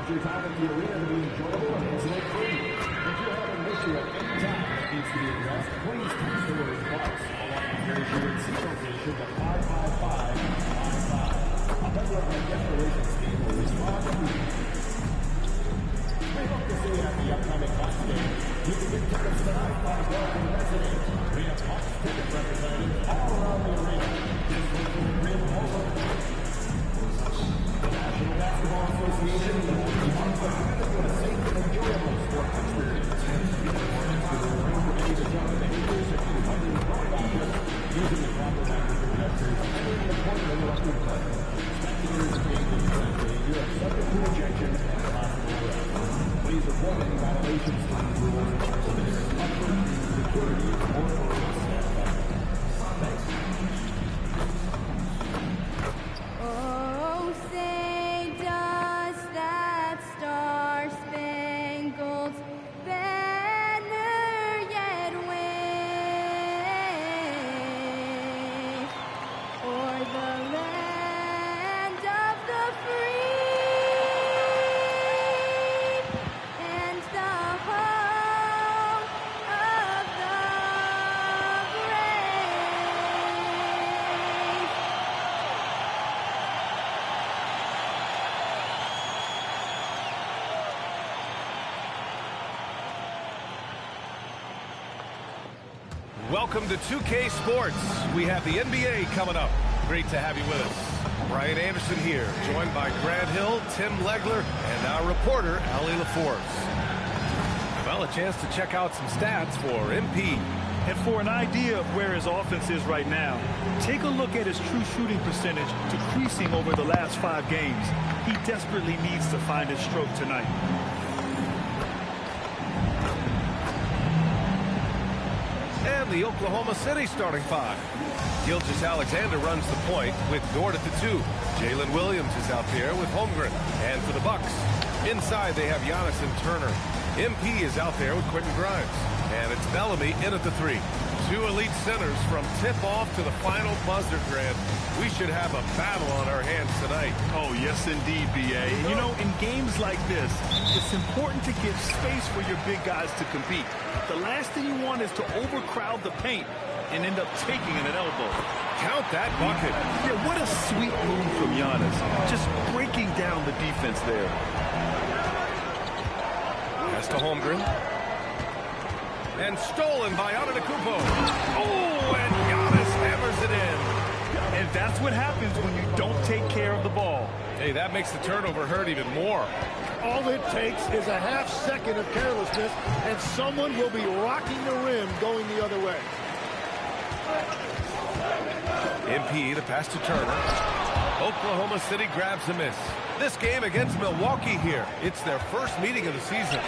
want your time at the arena to be enjoyable and incident-free. If you're having an issue at any time that needs to be addressed, please text the word BUCKS along with your GNC location to 55555. A member of our guest relations team will respond immediately. We hope to see you at the upcoming Bucks game. You can get tickets tonight by welcome residents. We have Bucks ticket representatives all around the arena. This will be a real moment. The National Basketball Association will be on the commitment to a safe and enjoyable sports experience. We look forward to the range of any adjustment behaviors and funding proactive using the proper language of gestures and in the point of interrupting play. Spectators engaged in current behavior are subject to rejection and possible arrest. Please report any violations to these rules so that there is comfort, security, or police staff. Thanks. Oh, say does that star-spangled banner yet wave o'er the land of the free and the home of the brave? Welcome to 2K Sports. We have the NBA coming up. Great to have you with us. Brian Anderson here, joined by Grant Hill, Tim Legler, and our reporter, Ali LaForce. Well, a chance to check out some stats for MP. And for an idea of where his offense is right now, take a look at his true shooting percentage decreasing over the last 5 games. He desperately needs to find his stroke tonight. And the Oklahoma City starting 5. Gilgeous-Alexander runs the point with Dort at the 2. Jalen Williams is out there with Holmgren. And for the Bucks, inside they have Giannis and Turner. MP is out there with Quentin Grimes. And it's Bellamy in at the 3. 2 elite centers from tip-off to the final buzzer, Grant. We should have a battle on our hands tonight. Oh, yes, indeed, B.A. And, you know, in games like this, it's important to give space for your big guys to compete. The last thing you want is to overcrowd the paint and end up taking an elbow. Count that bucket. Yeah, what a sweet move from Giannis. Just breaking down the defense there. Pass to Holmgren. And stolen by Antetokounmpo. Oh, and Giannis hammers it in. And that's what happens when you don't take care of the ball. Hey, that makes the turnover hurt even more. All it takes is a half second of carelessness, and someone will be rocking the rim going the other way. MP, the pass to Turner. Oklahoma City grabs a miss. This game against Milwaukee here. It's their first meeting of the season.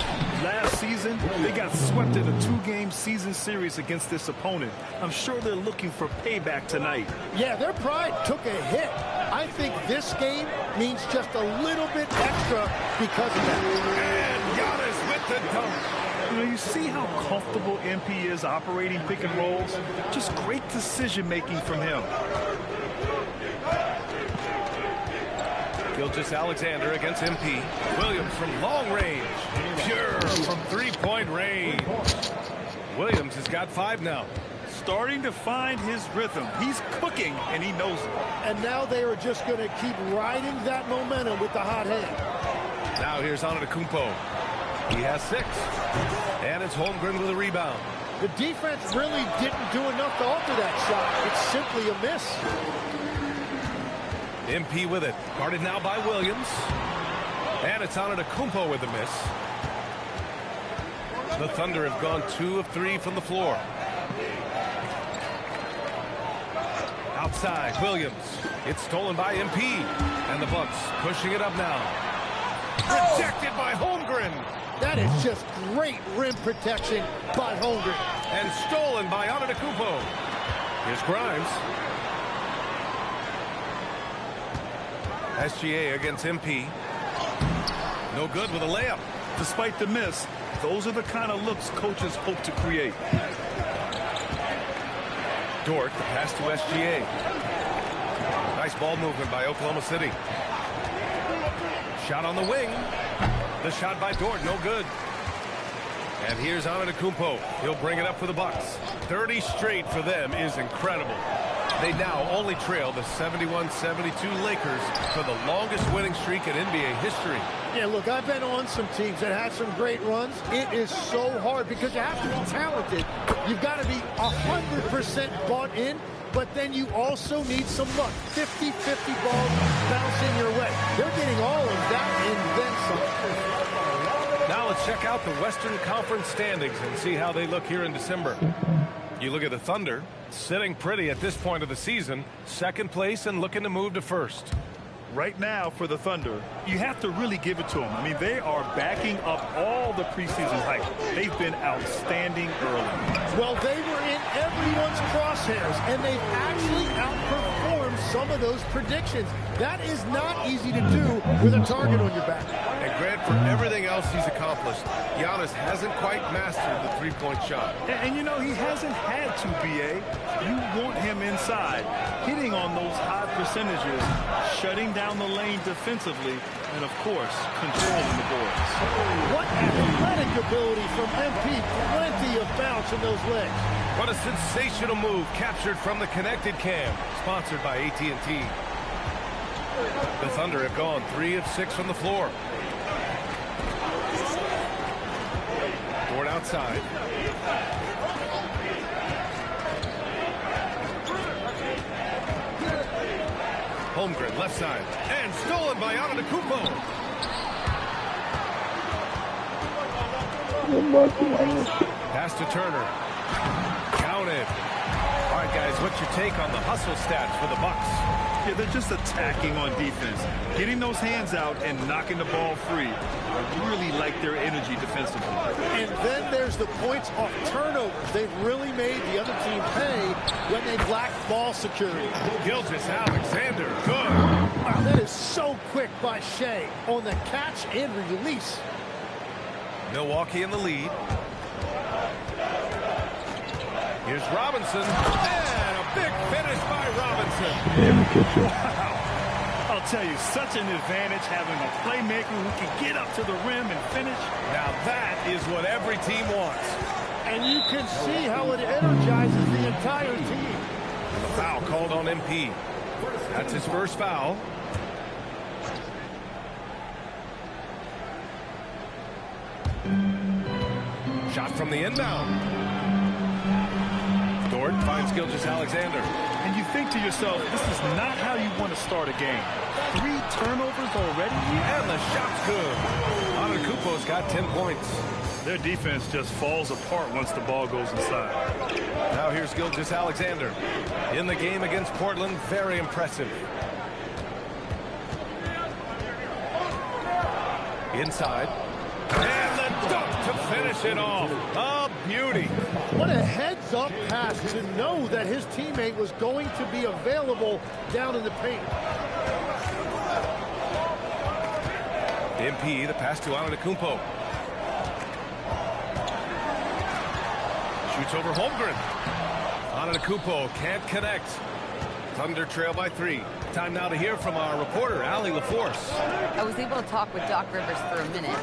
Last season, they got swept in a 2-game season series against this opponent. I'm sure they're looking for payback tonight. Yeah, their pride took a hit. I think this game means just a little bit extra because of that. And Giannis with the dunk. You know, you see how comfortable MP is operating pick and rolls? Just great decision-making from him. Gilgeous-Alexander against MP. Williams from long range. Pure from 3-point range. Williams has got 5 now. Starting to find his rhythm. He's cooking, and he knows it. And now they are just going to keep riding that momentum with the hot hand. Now here's Antetokounmpo. He has 6. And it's Holmgren with a rebound. The defense really didn't do enough to alter that shot. It's simply a miss. MP with it. Guarded now by Williams. And it's Antetokounmpo with the miss. The Thunder have gone 2 of 3 from the floor. Outside, Williams. It's stolen by MP. And the Bucks pushing it up now. Rejected by Holmgren. That is just great rim protection by Holmgren. And stolen by Antetokounmpo. Here's Grimes. SGA against MP. No good with a layup. Despite the miss, those are the kind of looks coaches hope to create. Dort, the pass to SGA. Nice ball movement by Oklahoma City. Shot on the wing. The shot by Dort, no good. And here's Antetokounmpo. He'll bring it up for the Bucks. 30 straight for them is incredible. They now only trail the 71-72 Lakers for the longest winning streak in NBA history. Yeah, look, I've been on some teams that had some great runs. It is so hard because you have to be talented. You've got to be 100% bought in, but then you also need some luck. 50-50 balls bouncing your way. They're getting all of that and then some. Now let's check out the Western Conference standings and see how they look here in December. You look at the Thunder, sitting pretty at this point of the season, second place and looking to move to first. Right now for the Thunder, you have to really give it to them. I mean, they are backing up all the preseason hype. They've been outstanding early. Well, they were in everyone's crosshairs, and they've actually outperformed some of those predictions. That is not easy to do with a target on your back. And Grant, for everything else he's accomplished, Giannis hasn't quite mastered the three-point shot. And you know, he hasn't had to, B.A. You want him inside, hitting on those high percentages, shutting down the lane defensively, and, of course, controlling the boards. What athletic ability from MP. Plenty of bounce in those legs. What a sensational move captured from the connected cam, sponsored by AT&T. The Thunder have gone 3 of 6 from the floor. Dort outside. Holmgren left side. And stolen by Antetokounmpo. Pass to Turner. Counted. All right, guys, what's your take on the hustle stats for the Bucks? Yeah, they're just attacking on defense, getting those hands out and knocking the ball free. I really like their energy defensively. And then there's the points off turnovers. They've really made the other team pay when they've lacked ball security. Gilgeous-Alexander, good. Wow, that is so quick by Shea on the catch and release. Milwaukee in the lead. Here's Robinson, and a big finish by Robinson. Wow. I'll tell you, such an advantage having a playmaker who can get up to the rim and finish. Now that is what every team wants. And you can see how it energizes the entire team. A foul called on MP. That's his first foul. Shot from the inbound. Dort finds Gilgeous-Alexander. And you think to yourself, this is not how you want to start a game. 3 turnovers already? And the shot's good. Antetokounmpo's got 10 points. Their defense just falls apart once the ball goes inside. Now here's Gilgeous-Alexander. In the game against Portland, very impressive. Inside. And the dunk to finish it off. A beauty. What a heads-up pass to know that his teammate was going to be available down in the paint. MP, the pass to Antetokounmpo. Shoots over Holmgren. Antetokounmpo can't connect. Thunder trail by 3. Time now to hear from our reporter, Allie LaForce. I was able to talk with Doc Rivers for a minute.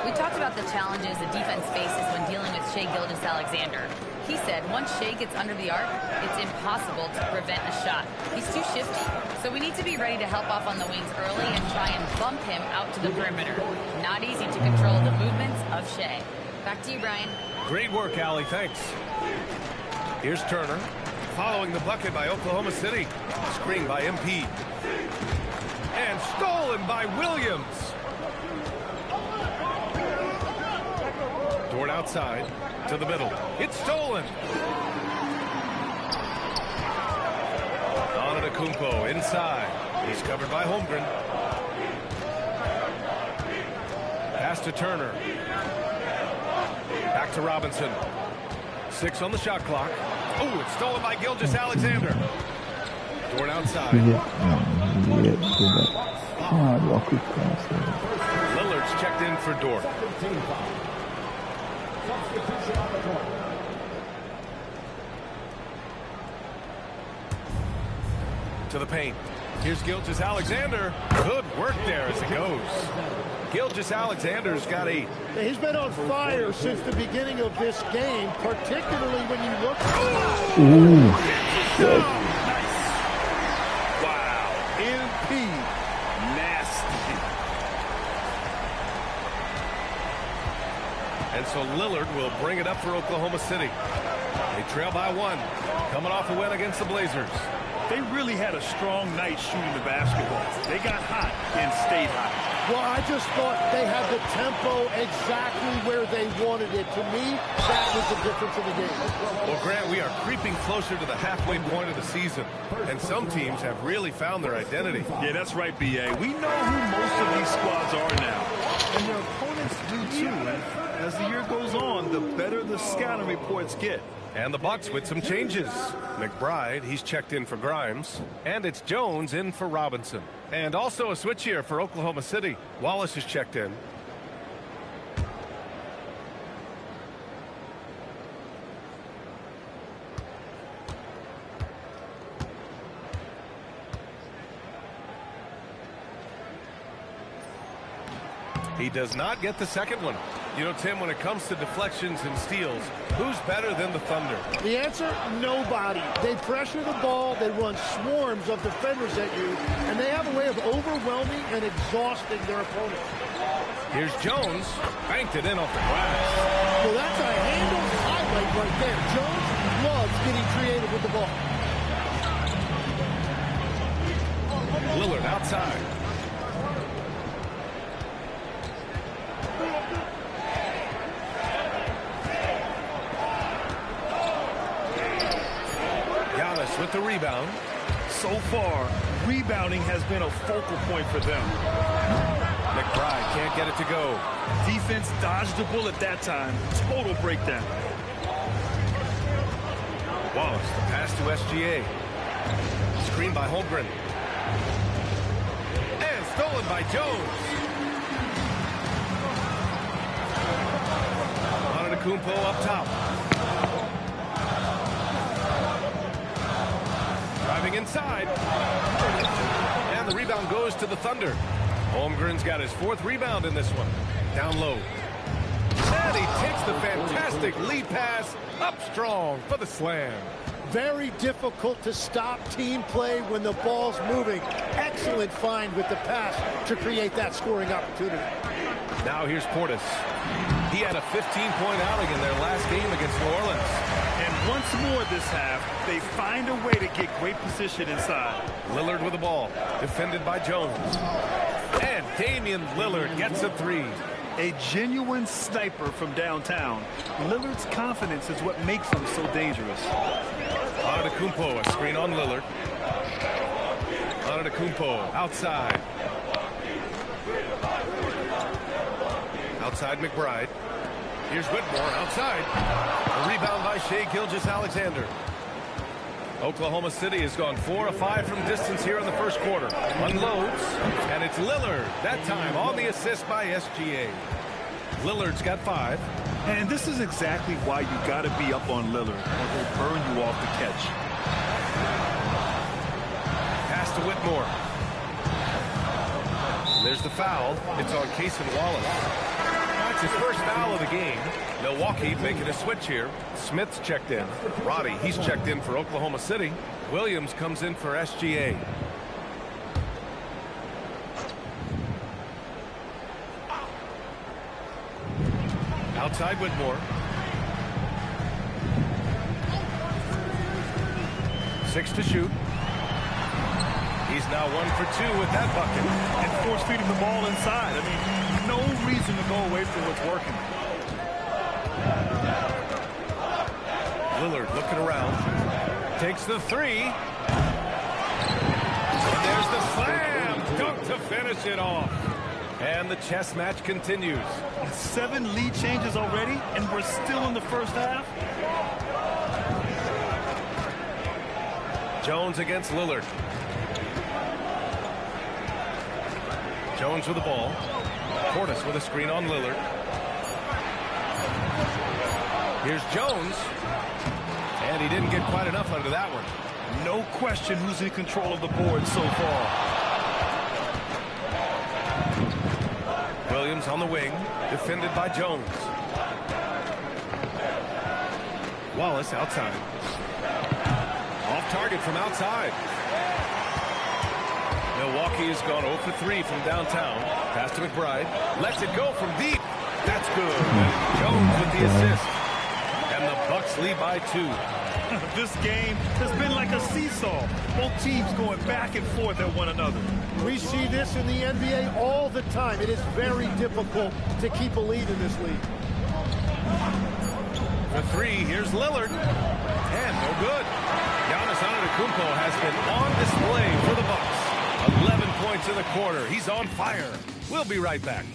We talked about the challenges the defense faces when dealing with Shai Gilgeous-Alexander. He said once Shai gets under the arc, it's impossible to prevent a shot. He's too shifty, so we need to be ready to help off on the wings early and try and bump him out to the perimeter. Not easy to control the movements of Shai. Back to you, Brian. Great work, Allie. Thanks. Here's Turner. Following the bucket by Oklahoma City. Screen by MP. And stolen by Williams. Dort outside to the middle. It's stolen. Antetokounmpo inside. He's covered by Holmgren. Pass to Turner. Back to Robinson. 6 on the shot clock. Oh, it's stolen by Gilgeous-Alexander. Dort outside. Lillard's checked in for Dort. To the paint. Here's Gilgeous-Alexander. Good work there as it goes. Gilgeous-Alexander's got a... He's been on fire since the beginning of this game, particularly when you look... Ooh. Good. Nice. Wow. MP. Nasty. And so Lillard will bring it up for Oklahoma City. They trail by 1, coming off a win against the Blazers. They really had a strong night shooting the basketball. They got hot and stayed hot. Well, I just thought they had the tempo exactly where they wanted it. To me, that was the difference in the game. Well, Grant, we are creeping closer to the halfway point of the season, and some teams have really found their identity. Yeah, that's right, B.A. We know who most of these squads are now, and their opponents do too. And as the year goes on, the better the scouting reports get. And the Bucks with some changes. McBride, he's checked in for Grimes. And it's Jones in for Robinson. And also a switch here for Oklahoma City. Wallace is checked in. He does not get the second one. You know, Tim, when it comes to deflections and steals, who's better than the Thunder? The answer, nobody. They pressure the ball, they run swarms of defenders at you, and they have a way of overwhelming and exhausting their opponent. Here's Jones, banked it in off the glass. Well, that's a handle highlight right there. Jones loves getting creative with the ball. Lillard outside. With the rebound. So far, rebounding has been a focal point for them. McBride can't get it to go. Defense dodged the bullet that time. Total breakdown. Wallace, the pass to SGA. Screen by Holmgren. And stolen by Jones. Antetokounmpo up top. Driving inside. And the rebound goes to the Thunder. Holmgren's got his 4th rebound in this one. Down low. And he takes the fantastic lead pass up strong for the slam. Very difficult to stop team play when the ball's moving. Excellent find with the pass to create that scoring opportunity. Now here's Portis. He had a 15-point outing in their last game against New Orleans. And once more this half, they find a way to get great position inside. Lillard with the ball, defended by Jones. And Damian Lillard gets a 3. A genuine sniper from downtown. Lillard's confidence is what makes him so dangerous. Antetokounmpo, a screen on Lillard. Antetokounmpo outside. Outside McBride. Here's Whitmore outside. A rebound by Shai Gilgeous-Alexander. Oklahoma City has gone 4 of 5 from distance here in the first quarter. Unloads, and it's Lillard, that time on the assist by SGA. Lillard's got 5. And this is exactly why you got to be up on Lillard, or he'll burn you off the catch. Pass to Whitmore. There's the foul. It's on Cason Wallace. That's his first foul of the game. Milwaukee making a switch here. Smith's checked in. Roddy, he's checked in for Oklahoma City. Williams comes in for SGA. Outside Whitmore. 6 to shoot. He's now 1 for 2 with that bucket. And force feeding the ball inside. I mean, no reason to go away from what's working. Lillard looking around. Takes the 3. And there's the slam. Dunk to finish it off. And the chess match continues. 7 lead changes already, and we're still in the first half. Jones against Lillard. Jones with the ball. Portis with a screen on Lillard. Here's Jones. And he didn't get quite enough under that one. No question who's in control of the board so far. Williams on the wing, defended by Jones. Wallace outside. Off target from outside. Milwaukee has gone 0 for 3 from downtown. Pass to McBride. Lets it go from deep. That's good. Jones with the assist. And the Bucks lead by 2. This game has been like a seesaw. Both teams going back and forth at one another. We see this in the NBA all the time. It is very difficult to keep a lead in this league. For 3, here's Lillard. And no good. Giannis Antetokounmpo has been on display for the Bucks. 11 points in the quarter. He's on fire. We'll be right back.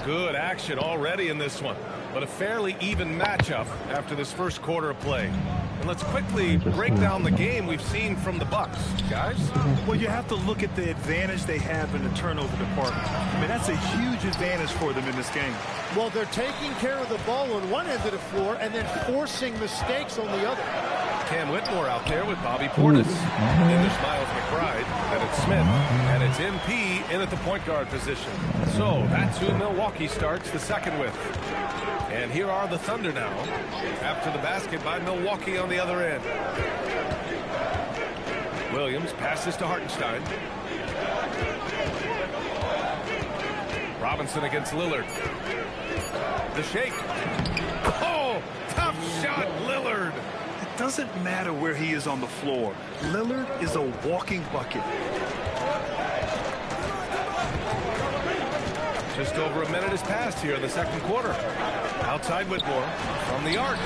Good action already in this one, but a fairly even matchup after this first quarter of play. And let's quickly break down the game we've seen from the Bucks, guys. Well, you have to look at the advantage they have in the turnover department. I mean, that's a huge advantage for them in this game. Well, they're taking care of the ball on one end of the floor and then forcing mistakes on the other. Cam Whitmore out there with Bobby Portis. Then there's Miles McBride, then it's Smith, and it's MP in at the point guard position. So that's who Milwaukee starts the second with. And here are the Thunder now, after the basket by Milwaukee on the other end. Williams passes to Hartenstein. Robinson against Lillard. The shake. Oh, tough shot, Lillard. It doesn't matter where he is on the floor. Lillard is a walking bucket. Just over a minute has passed here in the second quarter. Outside Whitmore from the arc.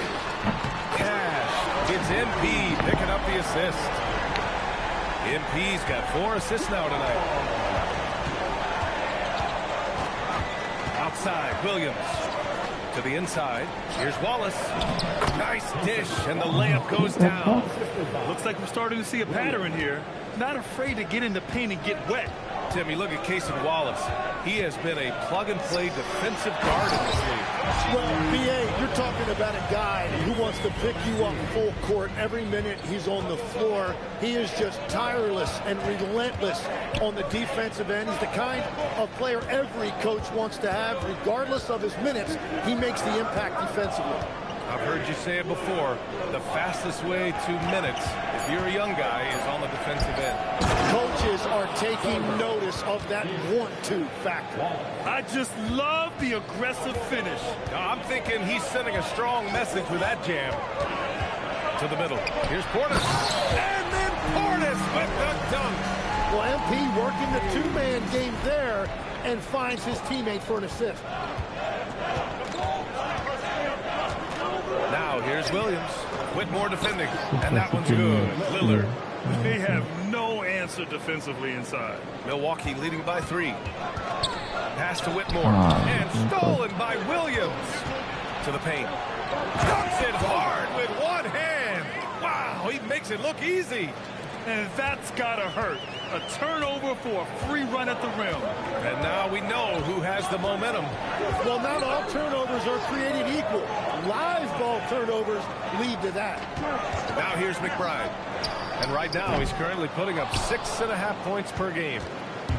Cash. It's MP picking up the assist. MP's got 4 assists now tonight. Outside, Williams. To the inside. Here's Wallace. Nice dish, and the layup goes down. Looks like we're starting to see a pattern here. Not afraid to get in the paint and get wet. Timmy, look at Casey Wallace. He has been a plug-and-play defensive guard in this league. Well, B.A., you're talking about a guy who wants to pick you up full court every minute he's on the floor. He is just tireless and relentless on the defensive end. He's the kind of player every coach wants to have. Regardless of his minutes, he makes the impact defensively. I've heard you say it before. The fastest way to minutes, if you're a young guy, is on the defensive end. Coaches are taking notice of that want-to factor. I just love the aggressive finish. I'm thinking he's sending a strong message with that jam. To the middle. Here's Portis. And then Portis with the dunk. Well, MP working the two-man game there and finds his teammate for an assist. Now here's Williams. Whitmore defending. And that one's good. Lillard. They have no answer defensively inside. Milwaukee leading by 3. Pass to Whitmore. And stolen by Williams. To the paint. Dunks it hard with one hand. Wow, he makes it look easy. And that's got to hurt. A turnover for a free run at the rim. And now we know who has the momentum. Well, not all turnovers are created equal. Live ball turnovers lead to that. Now here's McBride. And right now he's currently putting up 6.5 points per game.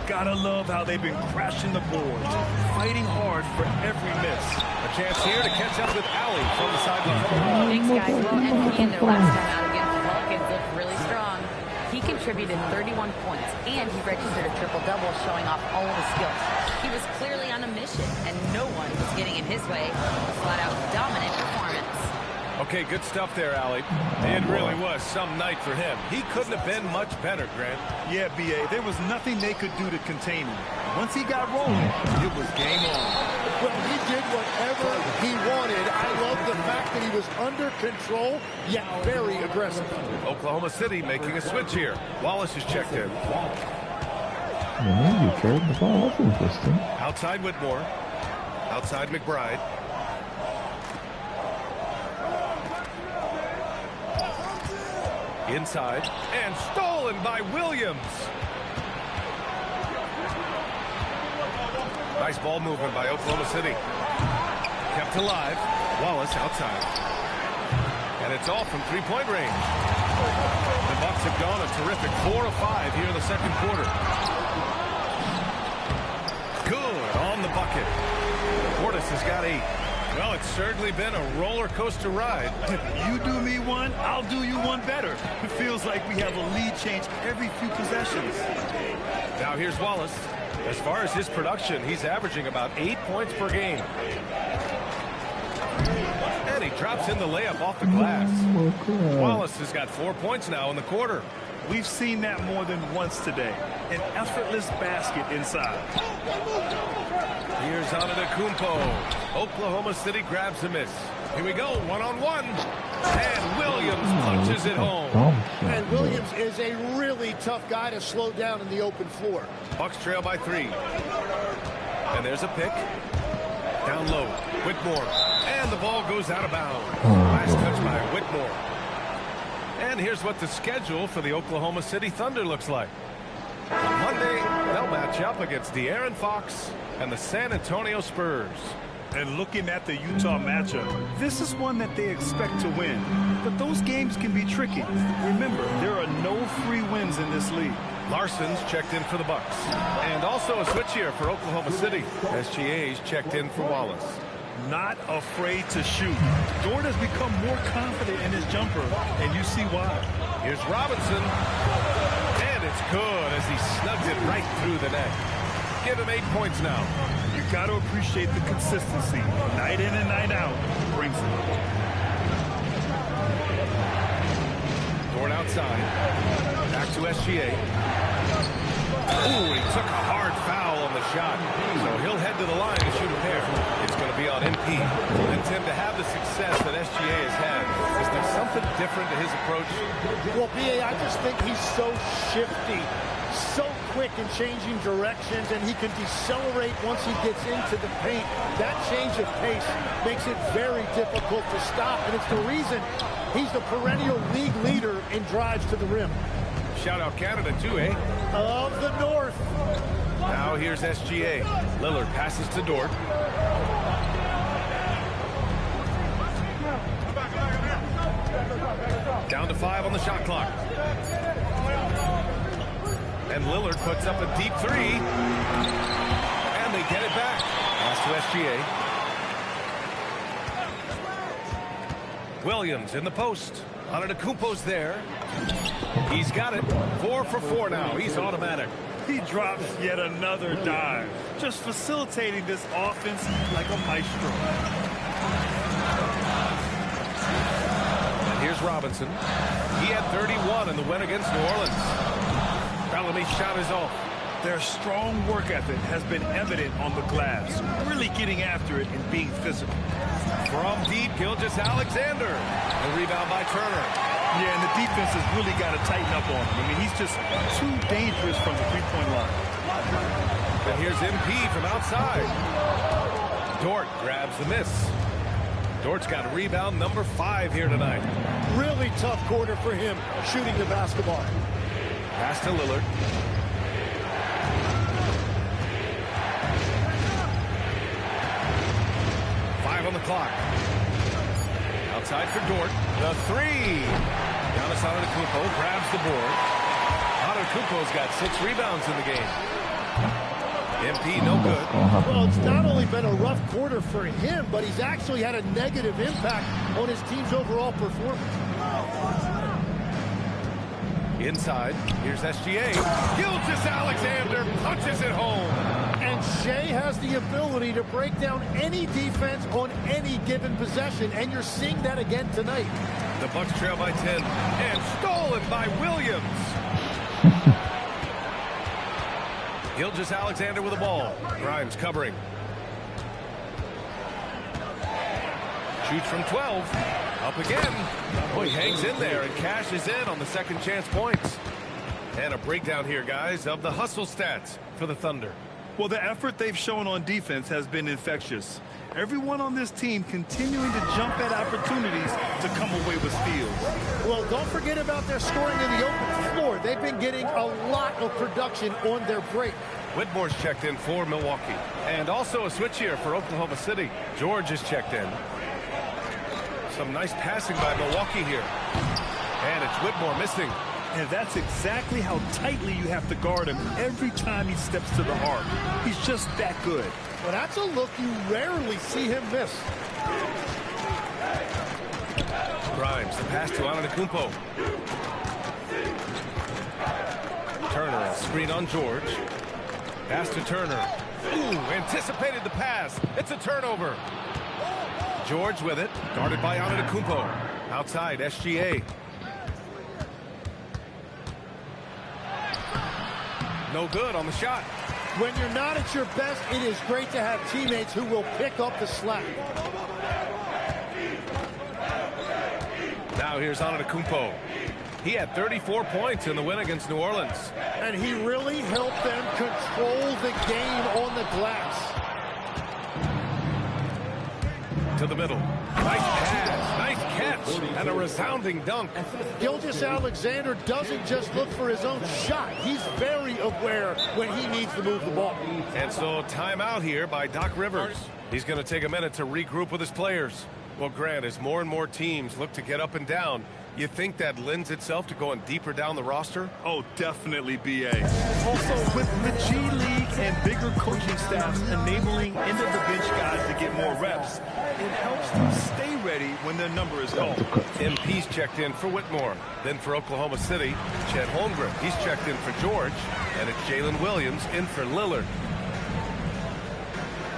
Gotta love how they've been crashing the boards, fighting hard for every miss. A chance here to catch up with Allie from the sideline. Thanks, guys. Well, MP in their last time out against the Pelicans looked really strong. He contributed 31 points, and he registered a triple-double showing off all of his skills. He was clearly on a mission, and no one was getting in his way. A flat-out dominant performance. Okay, good stuff there, Allie. It really was some night for him. He couldn't have been much better, Grant. Yeah, B.A., there was nothing they could do to contain him. Once he got rolling, it was game on. Well, he did whatever he wanted. I love the fact that he was under control, yet very aggressive. Oklahoma City making a switch here. Wallace is checked in. You carried the ball. That's interesting. Outside Whitmore. Outside McBride. Inside. And stolen by Williams. Nice ball movement by Oklahoma City. Kept alive. Wallace outside. And it's all from three-point range. The Bucks have gone a terrific 4 of 5 here in the second quarter. Good on the bucket. Portis has got 8. Well, it's certainly been a roller coaster ride. You do me one, I'll do you one better. It feels like we have a lead change every few possessions. Now here's Wallace. As far as his production, he's averaging about 8 points per game. And he drops in the layup off the glass. Wallace has got 4 points now in the quarter. We've seen that more than once today. An effortless basket inside. Here's Antetokounmpo. Oklahoma City grabs a miss. Here we go, one-on-one. And Williams punches it home. And Williams is a really tough guy to slow down in the open floor. Bucks trail by 3. And there's a pick. Down low, Whitmore. And the ball goes out of bounds. Nice touch by Whitmore. And here's what the schedule for the Oklahoma City Thunder looks like. On Monday, they'll match up against De'Aaron Fox and the San Antonio Spurs. And looking at the Utah matchup, this is one that they expect to win. But those games can be tricky. Remember, there are no free wins in this league. Larson's checked in for the Bucks. And also a switch here for Oklahoma City. SGA's checked in for Wallace. Not afraid to shoot. Dort has become more confident in his jumper, and you see why. Here's Robinson. And it's good as he snugged it right through the net. Give him 8 points now. You got to appreciate the consistency. Night in and night out brings it. Dort outside. Back to SGA. Ooh, he took a hard foul on the shot. So he'll head to the line to shoot a pair. It's going to be on MP. And Tim, to have the success that SGA has had, is there something different to his approach? Well, B.A., I just think he's so shifty, so quick in changing directions, and he can decelerate once he gets into the paint. That change of pace makes it very difficult to stop, and it's the reason he's the perennial league leader in drives to the rim. Shout out Canada too, eh? Of the North. Now here's SGA. Lillard passes to Dort. Down to 5 on the shot clock. And Lillard puts up a deep 3. And they get it back. Pass to SGA. Williams in the post. Antetokounmpo's there. He's got it. 4 for 4 now. He's automatic. He drops yet another dive. Just facilitating this offense like a maestro. And here's Robinson. He had 31 in the win against New Orleans. Bellamy's shot is off. Their strong work ethic has been evident on the glass. Really getting after it and being physical. From deep, Gilgeous-Alexander. The rebound by Turner. Yeah, and the defense has really got to tighten up on him. I mean, he's just too dangerous from the three-point line. And here's MP from outside. Dort grabs the miss. Dort's got rebound number 5 here tonight. Really tough quarter for him shooting the basketball. Pass to Lillard. On the clock. Outside for Dort. The 3. Giannis Antetokounmpo grabs the board. Antetokounmpo's got 6 rebounds in the game. MP no good. Well, it's not only been a rough quarter for him, but he's actually had a negative impact on his team's overall performance. Inside. Here's SGA. Gilgeous-Alexander punches it home. And Shea has the ability to break down any defense on any given possession, and you're seeing that again tonight. The Bucks trail by 10, and stolen by Williams. Gilgeous-Alexander with the ball. Grimes covering. Shoots from 12. Up again. Oh, he hangs in there and cashes in on the second chance points. And a breakdown here, guys, of the hustle stats for the Thunder. Well, the effort they've shown on defense has been infectious. Everyone on this team continuing to jump at opportunities to come away with steals. Well, don't forget about their scoring in the open floor. They've been getting a lot of production on their break. Whitmore's checked in for Milwaukee. And also a switch here for Oklahoma City. George is checked in. Some nice passing by Milwaukee here. And it's Whitmore missing. And that's exactly how tightly you have to guard him every time he steps to the arc. He's just that good. Well, that's a look you rarely see him miss. Grimes, the pass to Antetokounmpo. Turner, a screen on George. Pass to Turner. Ooh, anticipated the pass. It's a turnover. George with it, guarded by Antetokounmpo. Outside, SGA. No good on the shot. When you're not at your best, it is great to have teammates who will pick up the slack. Now here's Antetokounmpo. He had 34 points in the win against New Orleans. And he really helped them control the game on the glass. To the middle. Nice pass, nice catch, and a resounding dunk. Gilgeous-Alexander doesn't just look for his own shot. He's very aware when he needs to move the ball. And so timeout here by Doc Rivers. He's going to take a minute to regroup with his players. Well, Grant, as more and more teams look to get up and down, you think that lends itself to going deeper down the roster? Oh, definitely, B.A. Also, with the G League and bigger coaching staffs enabling end-of-the-bench guys to get more reps, it helps them stay ready when their number is called. MP's checked in for Whitmore. Then for Oklahoma City, Chet Holmgren. He's checked in for George. And it's Jalen Williams in for Lillard.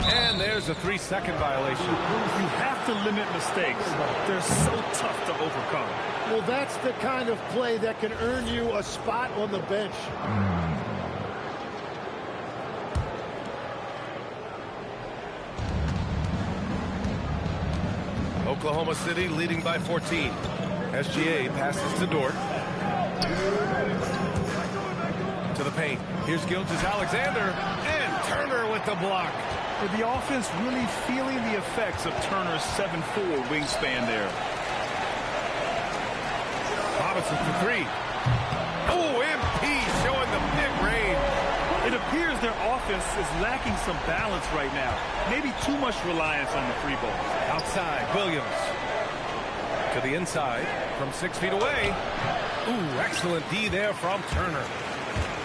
And there's a 3-second violation. You have to limit mistakes. They're so tough to overcome. Well, that's the kind of play that can earn you a spot on the bench. Oklahoma City leading by 14. SGA passes to Dort. To the paint. Here's Gilgeous-Alexander. And Turner with the block. With the offense really feeling the effects of Turner's 7'4" wingspan there. Robinson for three. Oh, MP showing the big range. It appears their offense is lacking some balance right now. Maybe too much reliance on the free ball. Outside, Williams. To the inside from 6 feet away. Ooh, excellent D there from Turner.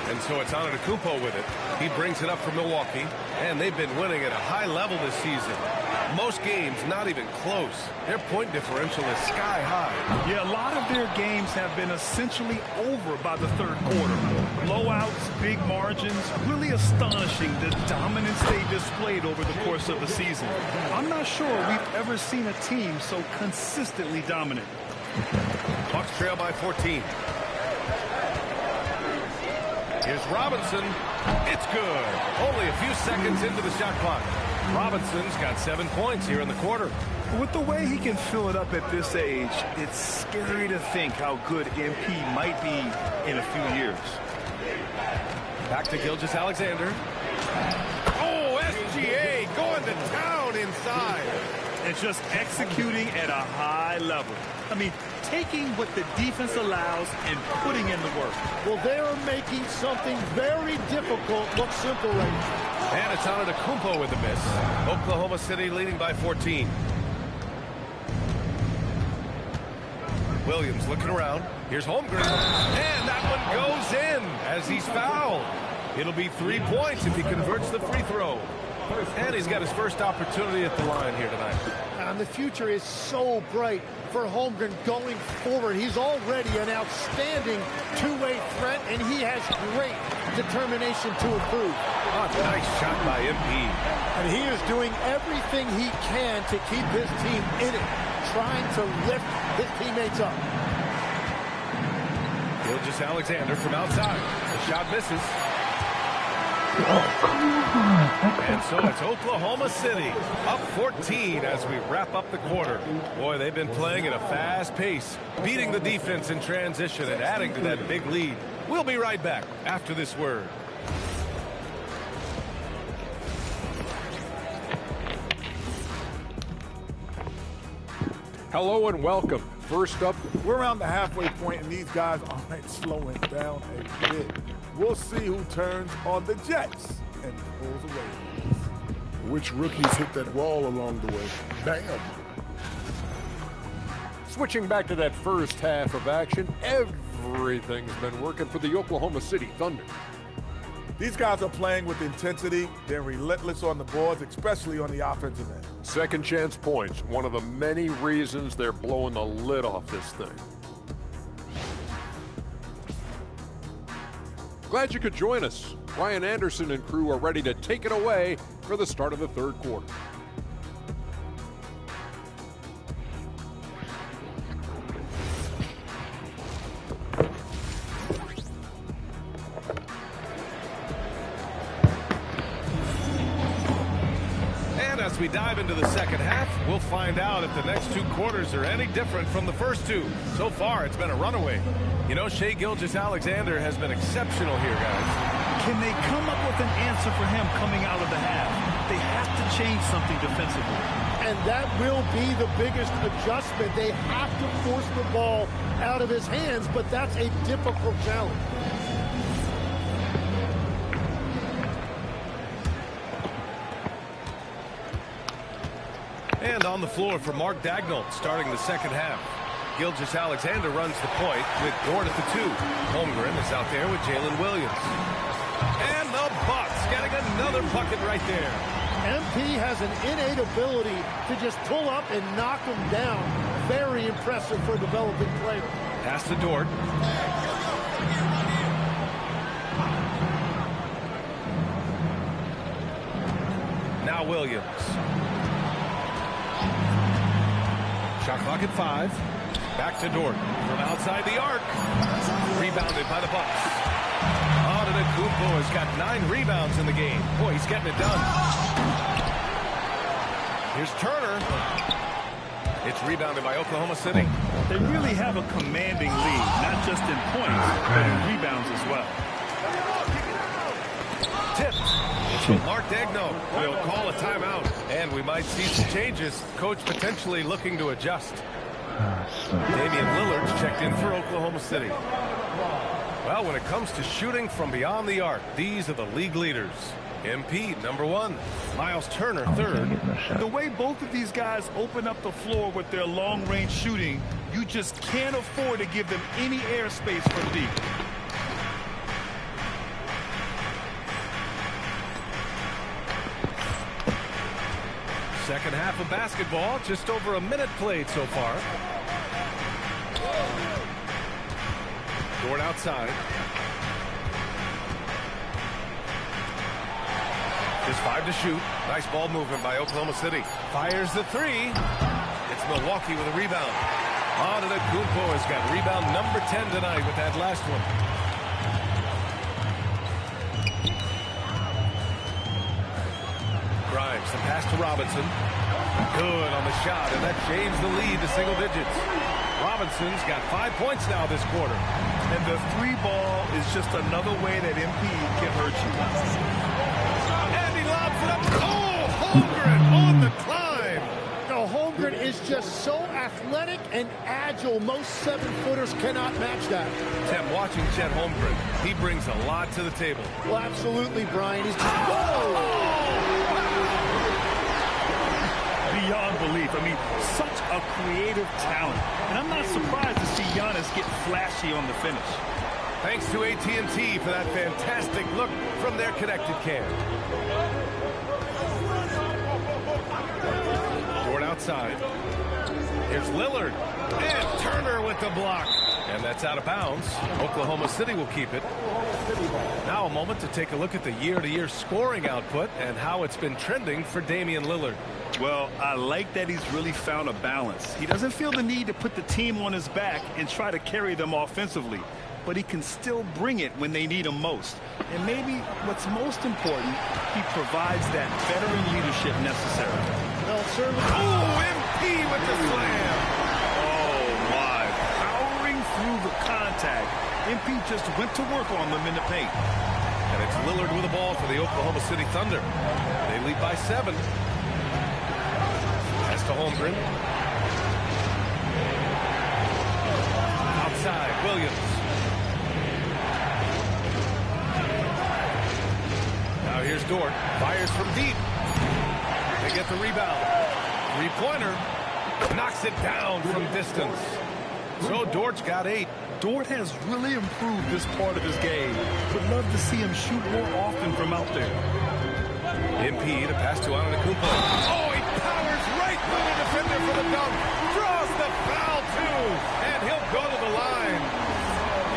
And so it's Antetokounmpo with it. He brings it up for Milwaukee, and they've been winning at a high level this season. Most games not even close. Their point differential is sky high. Yeah, a lot of their games have been essentially over by the third quarter. Blowouts, big margins, really astonishing the dominance they displayed over the course of the season. I'm not sure we've ever seen a team so consistently dominant. Bucks trail by 14. Here's Robinson. It's good. Only a few seconds into the shot clock. Robinson's got 7 points here in the quarter. With the way he can fill it up at this age, it's scary to think how good MP might be in a few years. Back to Gilgeous-Alexander. Oh, SGA going to town inside. And just executing at a high level. I mean, taking what the defense allows and putting in the work. Well, they are making something very difficult look simple right now. And it's Antetokounmpo with the miss. Oklahoma City leading by 14. Williams looking around. Here's Holmgren. And that one goes in as he's fouled. It'll be 3 points if he converts the free throw. And he's got his first opportunity at the line here tonight. And the future is so bright for Holmgren going forward. He's already an outstanding two-way threat, and he has great determination to improve. Oh, nice shot by MP. And he is doing everything he can to keep his team in it, trying to lift his teammates up. Gilgeous-Alexander from outside. The shot misses. Oh, come on. And so it's Oklahoma City up 14 as we wrap up the quarter. Boy, they've been playing at a fast pace, beating the defense in transition and adding to that big lead. We'll be right back after this word. Hello and welcome. First up, we're around the halfway point, and these guys aren't slowing down a bit. We'll see who turns on the Jets and pulls away. Which rookies hit that wall along the way? Bam! switching back to that first half of action, everything's been working for the Oklahoma City Thunder. These guys are playing with intensity. They're relentless on the boards, especially on the offensive end. Second chance points, one of the many reasons they're blowing the lid off this thing. Glad you could join us. Ryan Anderson and crew are ready to take it away for the start of the third quarter. As we dive into the second half, we'll find out if the next two quarters are any different from the first two. So far, it's been a runaway. You know, Shai Gilgeous-Alexander has been exceptional here, guys. Can they come up with an answer for him coming out of the half? They have to change something defensively. And that will be the biggest adjustment. They have to force the ball out of his hands, but that's a difficult challenge. And on the floor for Mark Daigneault starting the second half. Gilgeous-Alexander runs the point with Dort at the 2. Holmgren is out there with Jalen Williams. And the Bucks getting another bucket right there. MP has an innate ability to just pull up and knock them down. Very impressive for a developing player. Pass to Dort. Now Williams. Shot clock at 5. Back to Dort from outside the arc. Rebounded by the Bucks. Antetokounmpo has got 9 rebounds in the game. Boy, he's getting it done. Here's Turner. It's rebounded by Oklahoma City. They really have a commanding lead, not just in points, but in rebounds as well. Tipped. So Mark Daigneault will call a timeout, and we might see some changes. Coach potentially looking to adjust. Damian Lillard checked in for Oklahoma City. Well, when it comes to shooting from beyond the arc, these are the league leaders. MP, number 1. Miles Turner, 3rd. The way both of these guys open up the floor with their long-range shooting, you just can't afford to give them any airspace from deep. Second half of basketball, just over a minute played so far. Dort outside. Just 5 to shoot. Nice ball movement by Oklahoma City. Fires the 3. It's Milwaukee with a rebound. Antetokounmpo has got rebound number 10 tonight with that last one. Grimes, the pass to Robinson. Good on the shot, and that changed the lead to single digits. Robinson's got 5 points now this quarter. And the 3 ball is just another way that MP can hurt you. And he lobs it up. Oh, Holmgren on the climb. No, Holmgren is just so athletic and agile. Most 7-footers cannot match that. Tim, watching Chet Holmgren, he brings a lot to the table. Well, absolutely, Brian. He's just, whoa! Beyond belief. I mean, such a creative talent. And I'm not surprised to see Giannis get flashy on the finish. Thanks to AT&T for that fantastic look from their connected cam. Dort outside. Here's Lillard. And Turner with the block. And that's out of bounds. Oklahoma City will keep it. Now a moment to take a look at the year-to-year scoring output and how it's been trending for Damian Lillard. Well, I like that he's really found a balance. He doesn't feel the need to put the team on his back and try to carry them offensively, but he can still bring it when they need him most. And maybe what's most important, he provides that veteran leadership necessary. No, certainly. Oh, MP with the slam. Oh, my. Powering through the contact. MP just went to work on them in the paint. And it's Lillard with the ball for the Oklahoma City Thunder. They lead by 7. Pass to Holmgren. Williams. Now here's Dort. Fires from deep. They get the rebound. Three-pointer. Knocks it down from distance. So Dort's got 8. Dort has really improved this part of his game. Would love to see him shoot more often from out there. MP to pass to Antetokounmpo. Oh, he powers right through the defender for the dunk. Draws the foul, too. And he'll go to the line.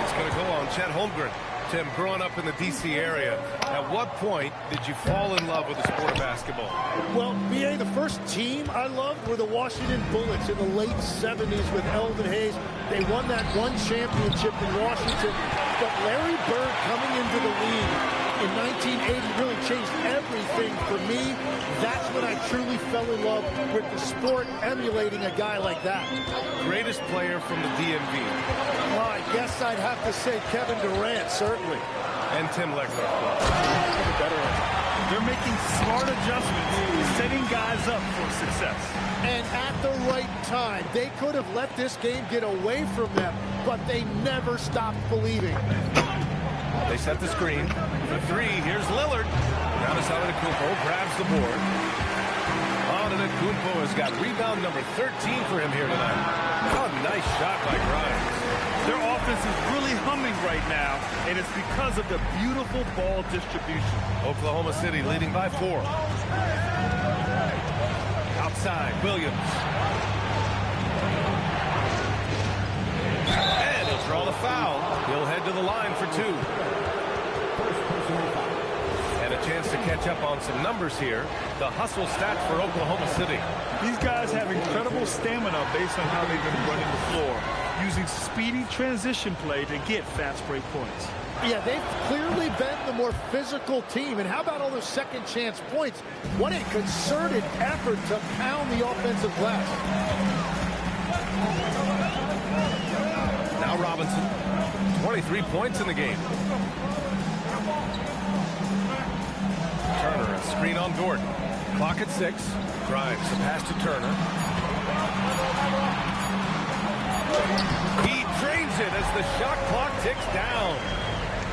It's going to go on Chet Holmgren. Tim, growing up in the D.C. area, at what point did you fall in love with the sport of basketball? Well, B.A., the first team I loved were the Washington Bullets in the late 70s with Elvin Hayes. They won that one championship in Washington. But Larry Bird coming into the league in 1980 really changed everything for me. That's when I truly fell in love with the sport, emulating a guy like that. Greatest player from the DMV. Well, I guess I'd have to say Kevin Durant, certainly. And Tim Legler. They're making smart adjustments, setting guys up for success. And at the right time, they could have let this game get away from them, but they never stopped believing. They set the screen. For 3, here's Lillard. Giannis Antetokounmpo grabs the board. Antetokounmpo has got rebound number 13 for him here tonight. Oh, nice shot by Grimes. Their offense is really humming right now, and it's because of the beautiful ball distribution. Oklahoma City leading by 4. Outside, Williams. And he'll draw the foul. He'll head to the line for 2. And a chance to catch up on some numbers here. The hustle stats for Oklahoma City. These guys have incredible stamina based on how they've been running the floor, using speedy transition play to get fast break points. Yeah, they've clearly been the more physical team. And how about all those second chance points? What a concerted effort to pound the offensive glass. Now Robinson, 23 points in the game. Turner, a screen on Dort. Clock at 6. Grimes, a pass to Turner. He drains it as the shot clock ticks down.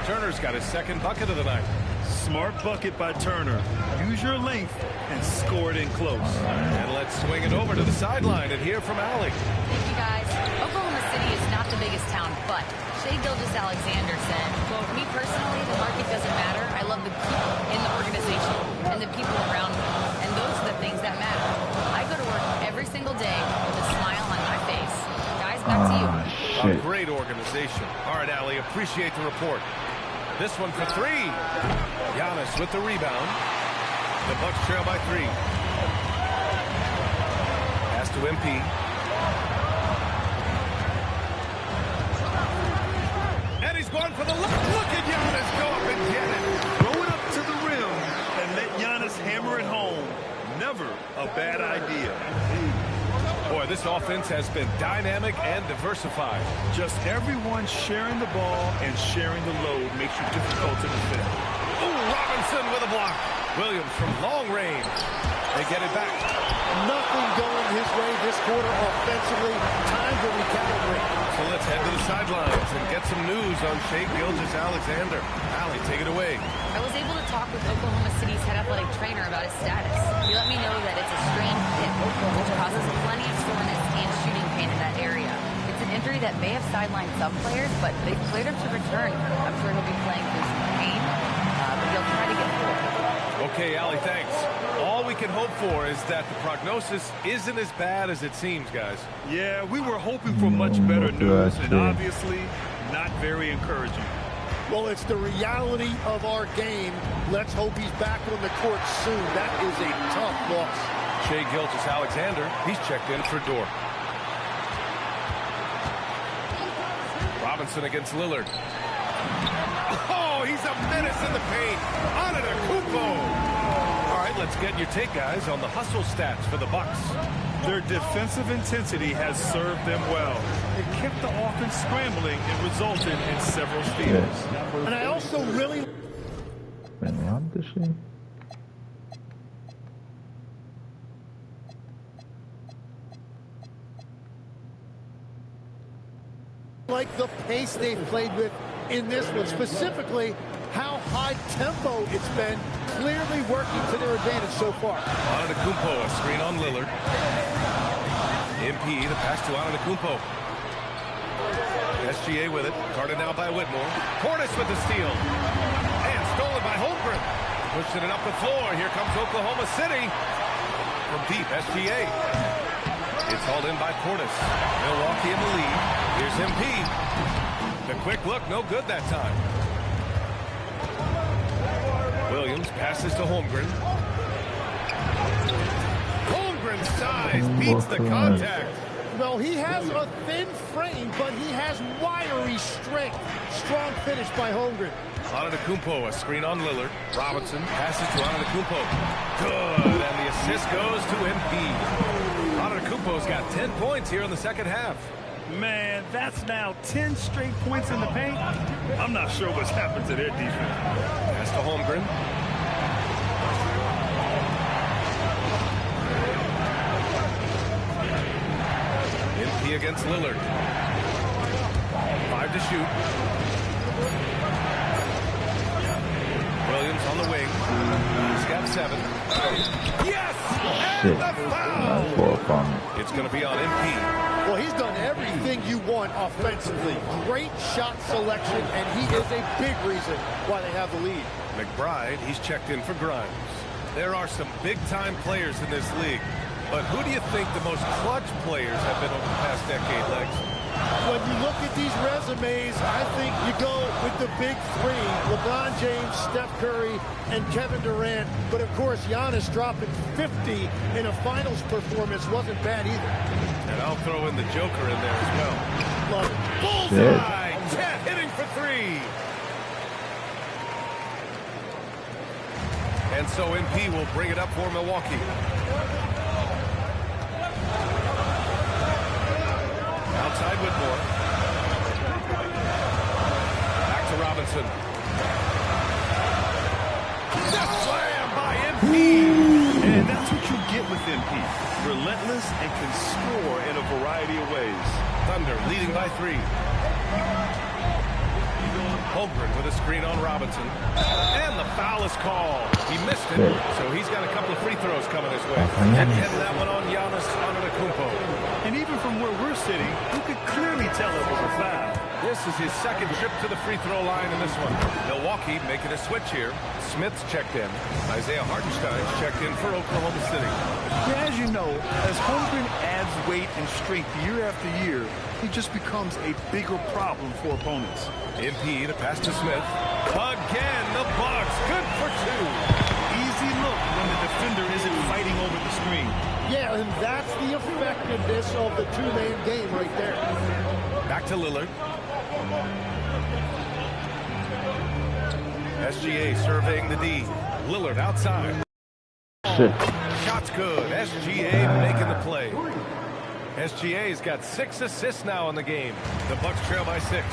Turner's got his second bucket of the night. Smart bucket by Turner. Use your length and score it in close. And let's swing it over to the sideline and hear from Allie. Thank you, guys. Oklahoma City is not the biggest town, but Shai Gilgeous-Alexander said, quote, "Me personally, the market doesn't matter. I love the people in the organization and the people around me. And those are the things that matter. I go to work every single day with a smile on my face." Guys, back to you. A great organization. All right, Allie, appreciate the report. This one for 3. Giannis with the rebound. The Bucks trail by 3. Pass to MP. And he's going for the look. Look at Giannis go up and get it. Throw it up to the rim and let Giannis hammer it home. Never a bad idea. Boy, this offense has been dynamic and diversified. Just everyone sharing the ball and sharing the load makes you difficult to defend. Ooh, Robinson with a block. Williams from long range. They get it back. Nothing going his way this quarter offensively. Time to recalibrate. So let's head to the sidelines and get some news on Shai Gilgeous-Alexander. Allie, take it away. I was able to talk with Oklahoma City's head athletic trainer about his status. He let me know that it's a strained hip, which causes plenty of soreness and shooting pain in that area. It's an injury that may have sidelined some players, but they've cleared him to return. I'm sure he'll be playing through some pain, but he'll try to get through it. Okay, Allie, thanks. All we can hope for is that the prognosis isn't as bad as it seems, guys. Yeah, we were hoping for much better news, and obviously not very encouraging. Well, it's the reality of our game. Let's hope he's back on the court soon. That is a tough loss. Shai Gilgeous-Alexander, he's checked in for Dort. Robinson against Lillard. Oh, he's a menace in the paint. Antetokounmpo. All right, let's get your take, guys, on the hustle stats for the Bucks. Their defensive intensity has served them well. It kept the offense scrambling and resulted in several steals. And I also really... Like the pace they've played with in this one, specifically how high tempo it's been, clearly working to their advantage so far. Antetokounmpo, a screen on Lillard. MP, the pass to Antetokounmpo. SGA with it, guarded now by Whitmore. Portis with the steal. And stolen by Holmgren. Pushing it up the floor. Here comes Oklahoma City. From deep, SGA. It's hauled in by Portis. Milwaukee in the lead. Here's MP. The quick look, no good that time. Williams passes to Holmgren. Holmgren's size beats the contact. Well, he has a thin frame, but he has wiry strength. Strong finish by Holmgren. Antetokounmpo, a screen on Lillard. Robinson passes to Antetokounmpo. Good, and the assist goes to MP. Antetokounmpo's got 10 points here in the second half. Man, that's now 10 straight points in the paint. I'm not sure what's happened to their defense. Pass to Holmgren. MP against Lillard. 5 to shoot. Williams on the wing. He's got 7. Yes! And the foul! It's going to be on MP. Well, he's done everything you want offensively. Great shot selection, and he is a big reason why they have the lead. McBride, he's checked in for Grimes. There are some big-time players in this league, but who do you think the most clutch players have been over the past decade, Legs? When you look at these resumes, I think you go with the big three: LeBron James, Steph Curry, and Kevin Durant. But of course, Giannis dropping 50 in a finals performance wasn't bad either. And I'll throw in the Joker in there as well. Love it. Bullseye! Chet hitting for 3. And so MP will bring it up for Milwaukee. Outside Whitmore. Back to Robinson. The slam by MP. And that's what you get with MP. Relentless and can score in a variety of ways. Thunder leading by 3. Holmgren with a screen on Robinson. And the foul is called. He missed it, so he's got a couple of free throws coming his way. And that one on Giannis Antetokounmpo. And even from where we're sitting, you could clearly tell it was a foul. This is his second trip to the free throw line in this one. Milwaukee making a switch here. Smith's checked in. Isaiah Hartenstein's checked in for Oklahoma City. Yeah, as you know, as Holmgren adds weight and strength year after year, he just becomes a bigger problem for opponents. MP to pass to Smith. Again, the Bucks. Good for 2. Easy look when the defender isn't fighting over the screen. Yeah, and that's the effectiveness of the two-man game right there. Back to Lillard. SGA surveying the D. Lillard outside. Shot's good. SGA making the play. SGA's got 6 assists now in the game. The Bucks trail by 6.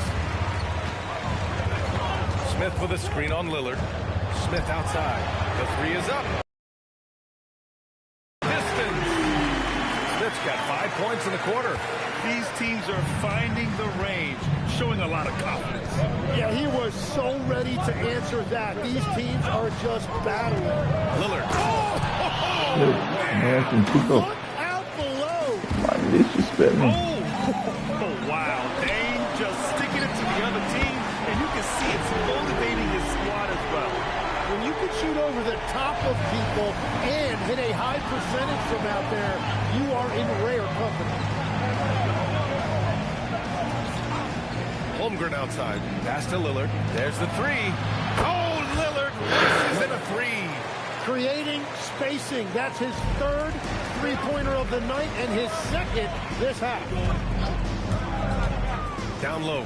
Smith with a screen on Lillard. Smith outside. The 3 is up. Distance. Smith's got 5 points in the quarter. These teams are finding the range, showing a lot of confidence. Yeah, he was so ready to answer that. These teams are just battling. Lillard. Look out below. Oh, wow. Dame just sticking it to the other team, and you can see it's motivating his squad as well. When you can shoot over the top of people and hit a high percentage from out there, you are in rare company. Holmgren outside. Pass to Lillard. There's the 3. Oh, Lillard misses in a 3. Creating spacing. That's his 3rd three-pointer of the night and his 2nd this half. Down low.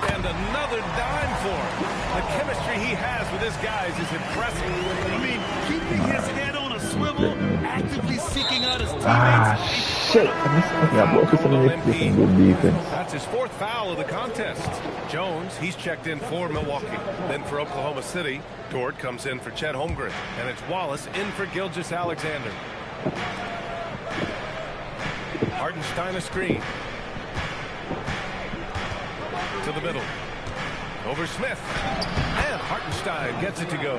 And another dime for him. The chemistry he has with his guys is impressive. I mean, keeping his head on a swivel, actively seeking out his teammates. Shit, That's his 4th foul of the contest. Jones, he's checked in for Milwaukee. Then for Oklahoma City, Dort comes in for Chet Holmgren. And it's Wallace in for Gilgeous-Alexander. Hartenstein a screen. To the middle. Over Smith. And Hartenstein gets it to go.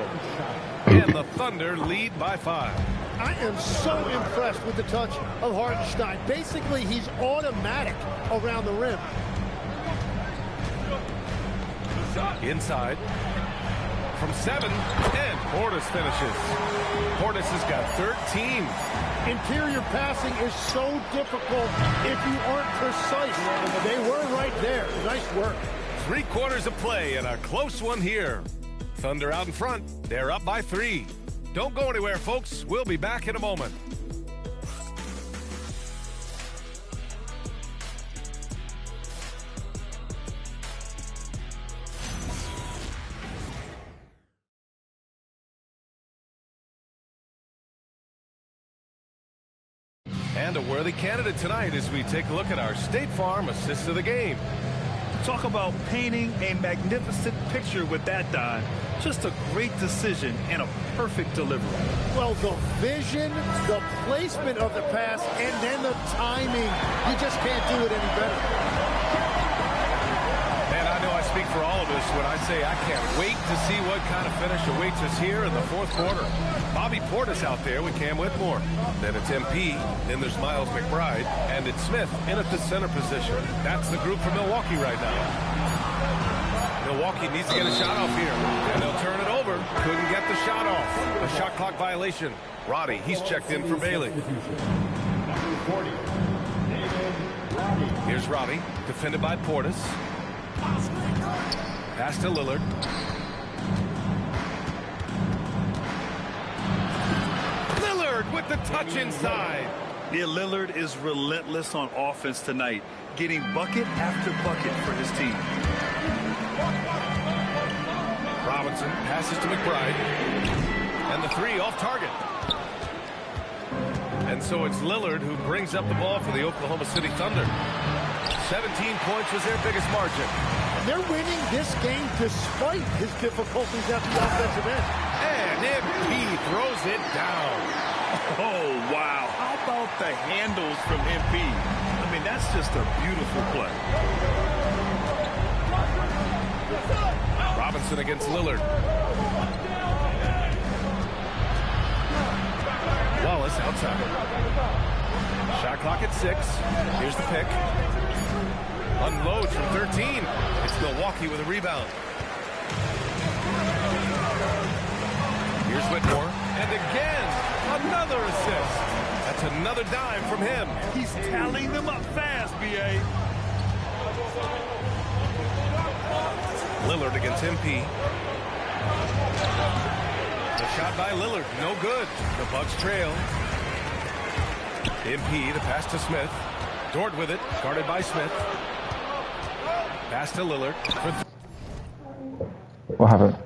And the Thunder lead by 5. I am so impressed with the touch of Hartenstein. Basically, he's automatic around the rim. Inside. From 7. And Portis finishes. Portis has got 13. Interior passing is so difficult if you aren't precise. They were right there. Nice work. 3 quarters of play and a close one here. Thunder out in front. They're up by 3. Don't go anywhere, folks. We'll be back in a moment. And a worthy candidate tonight as we take a look at our State Farm assist of the game. Talk about painting a magnificent picture with that dive. Just a great decision and a perfect delivery. Well, the vision, the placement of the pass, and then the timing. You just can't do it any better. And I know I speak for all of us when I say I can't wait to see what kind of finish awaits us here in the 4th quarter. Bobby Portis out there with Cam Whitmore. Then it's MP. Then there's Miles McBride. And it's Smith in at the center position. That's the group for Milwaukee right now. Milwaukee needs to get a shot off here. And they'll turn it over. Couldn't get the shot off. A shot clock violation. Roddy, he's checked in for Bailey. Here's Roddy, defended by Portis. Pass to Lillard. Lillard with the touch inside. Yeah, Lillard is relentless on offense tonight, getting bucket after bucket for his team. Robinson passes to McBride. And the 3 off target. And so it's Lillard who brings up the ball for the Oklahoma City Thunder. 17 points was their biggest margin. They're winning this game despite his difficulties at the offensive end. And MP throws it down. Oh, wow. How about the handles from MP? I mean, that's just a beautiful play. Robinson against Lillard. Wallace outside. Shot clock at 6. Here's the pick. Unloads from 13. It's Milwaukee with a rebound. Here's Whitmore. And again, another assist. That's another dime from him. He's tallying them up fast, B.A. Lillard against MP. The shot by Lillard, no good. The Bucks trail. MP, the pass to Smith. Dort with it, guarded by Smith. Pass to Lillard. What happened?